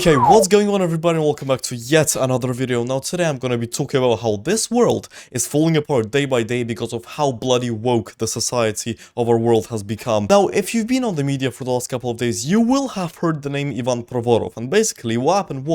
Okay, what's going on everybody, and welcome back to yet another video. Now today I'm gonna be talking about how this world is falling apart day by day because of how bloody woke the society of our world has become. Now, if you've been on the media for the last couple of days, you will have heard the name Ivan Provorov, and basically what happened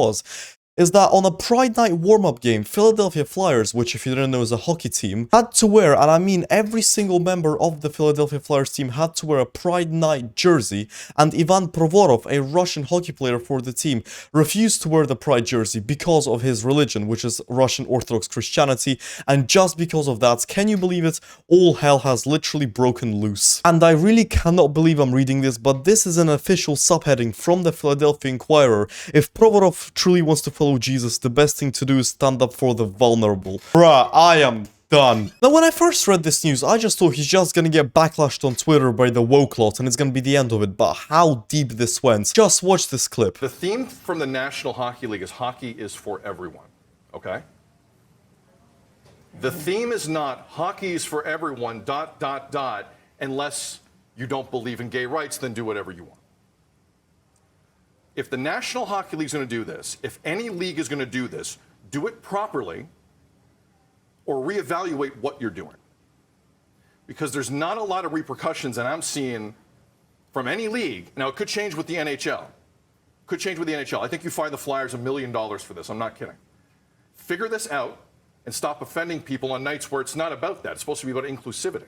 is that on a Pride Night warm-up game, Philadelphia Flyers, which if you didn't know is a hockey team, had to wear, and I mean every single member of the Philadelphia Flyers team had to wear a Pride Night jersey, and Ivan Provorov, a Russian hockey player for the team, refused to wear the Pride jersey because of his religion, which is Russian Orthodox Christianity, and just because of that, can you believe it, all hell has literally broken loose. And I really cannot believe I'm reading this, but this is an official subheading from the Philadelphia Inquirer. If Provorov truly wants to follow Jesus, the best thing to do is stand up for the vulnerable. Bruh, I am done. Now, when I first read this news, I just thought he's just gonna get backlashed on Twitter by the woke lot and it's gonna be the end of it, but how deep this went. Just watch this clip. The theme from the National Hockey League is hockey is for everyone, okay? The theme is not hockey is for everyone, ... unless you don't believe in gay rights, then do whatever you want. If the National Hockey League is going to do this, if any league is going to do this, do it properly or reevaluate what you're doing. Because there's not a lot of repercussions that I'm seeing from any league. Now, it could change with the NHL. Could change with the NHL. I think you fine the Flyers $1 million for this. I'm not kidding. Figure this out and stop offending people on nights where it's not about that. It's supposed to be about inclusivity.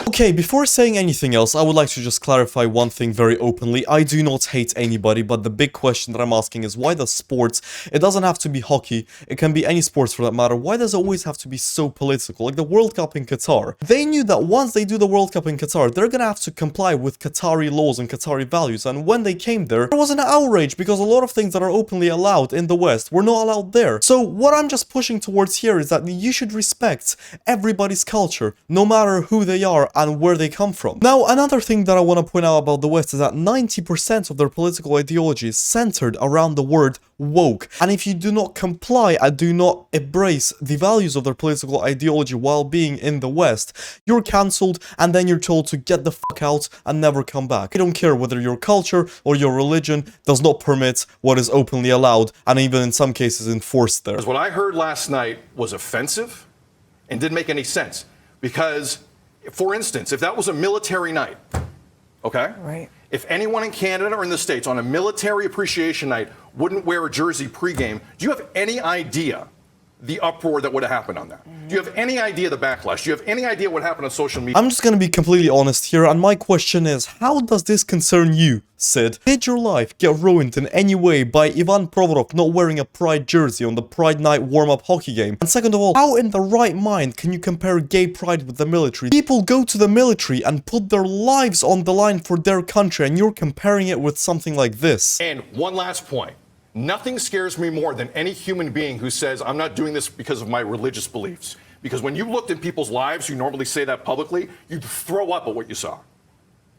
Okay, before saying anything else, I would like to just clarify one thing very openly. I do not hate anybody, but the big question that I'm asking is why does sports, it doesn't have to be hockey, it can be any sports for that matter, why does it always have to be so political? Like the World Cup in Qatar. They knew that once they do the World Cup in Qatar, they're gonna have to comply with Qatari laws and Qatari values, and when they came there was an outrage because a lot of things that are openly allowed in the West were not allowed there. So what I'm just pushing towards here is that you should respect everybody's culture, no matter who they are and where they come from. Now, another thing that I want to point out about the West is that 90% of their political ideology is centered around the word woke. And if you do not comply and do not embrace the values of their political ideology while being in the West, you're cancelled and then you're told to get the fuck out and never come back. I don't care whether your culture or your religion does not permit what is openly allowed and even in some cases enforced there. What I heard last night was offensive and didn't make any sense. Because, for instance, if that was a military night, okay? Right. If anyone in Canada or in the States on a military appreciation night wouldn't wear a jersey pregame, do you have any idea the uproar that would have happened on that? Do you have any idea the backlash? Do you have any idea what happened on social media? I'm just gonna be completely honest here, and my question is, how does this concern you, Sid? Did your life get ruined in any way by Ivan Provorov not wearing a Pride jersey on the Pride Night warm-up hockey game? And second of all, how in the right mind can you compare gay pride with the military? People go to the military and put their lives on the line for their country, and you're comparing it with something like this. And one last point. Nothing scares me more than any human being who says, I'm not doing this because of my religious beliefs. Because when you looked in people's lives, you normally say that publicly, you'd throw up at what you saw.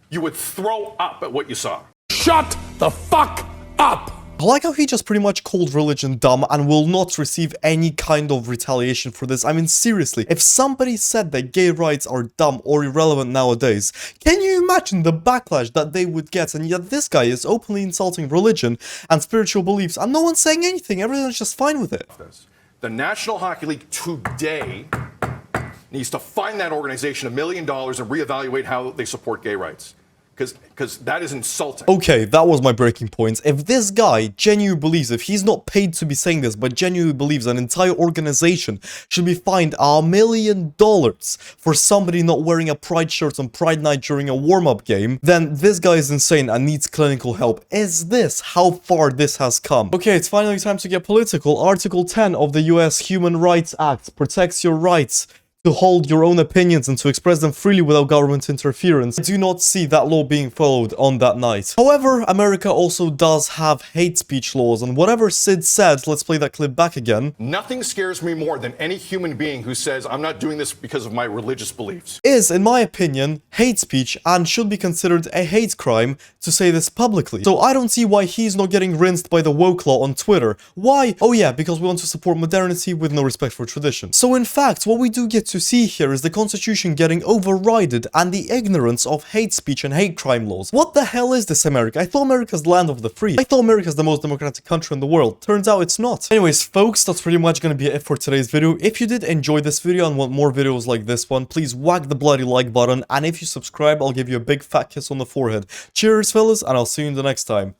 You would throw up at what you saw. Shut the fuck up! I like how he just pretty much called religion dumb and will not receive any kind of retaliation for this. I mean, seriously, if somebody said that gay rights are dumb or irrelevant nowadays, can you imagine the backlash that they would get? And yet this guy is openly insulting religion and spiritual beliefs and no one's saying anything. Everyone's just fine with it. The National Hockey League today needs to fine that organization $1 million and reevaluate how they support gay rights. Because that is insulting. Okay, that was my breaking point. If this guy genuinely believes, if he's not paid to be saying this, but genuinely believes an entire organization should be fined $1 million for somebody not wearing a Pride shirt on Pride Night during a warm-up game, then this guy is insane and needs clinical help. Is this how far this has come? Okay, it's finally time to get political. Article 10 of the US Human Rights Act protects your rights to hold your own opinions and to express them freely without government interference. I do not see that law being followed on that night. However, America also does have hate speech laws, and whatever Sid said, let's play that clip back again. Nothing scares me more than any human being who says, I'm not doing this because of my religious beliefs. Is, in my opinion, hate speech and should be considered a hate crime to say this publicly. So I don't see why he's not getting rinsed by the woke law on Twitter. Why? Oh yeah, because we want to support modernity with no respect for tradition. So in fact, what we do get to to see here is the constitution getting overridden and the ignorance of hate speech and hate crime laws. What the hell is this America? I thought America's the land of the free. I thought America's the most democratic country in the world. Turns out it's not. Anyways, folks, that's pretty much gonna be it for today's video. If you did enjoy this video and want more videos like this one, please whack the bloody like button, and if you subscribe, I'll give you a big fat kiss on the forehead. Cheers, fellas, and I'll see you in the next time.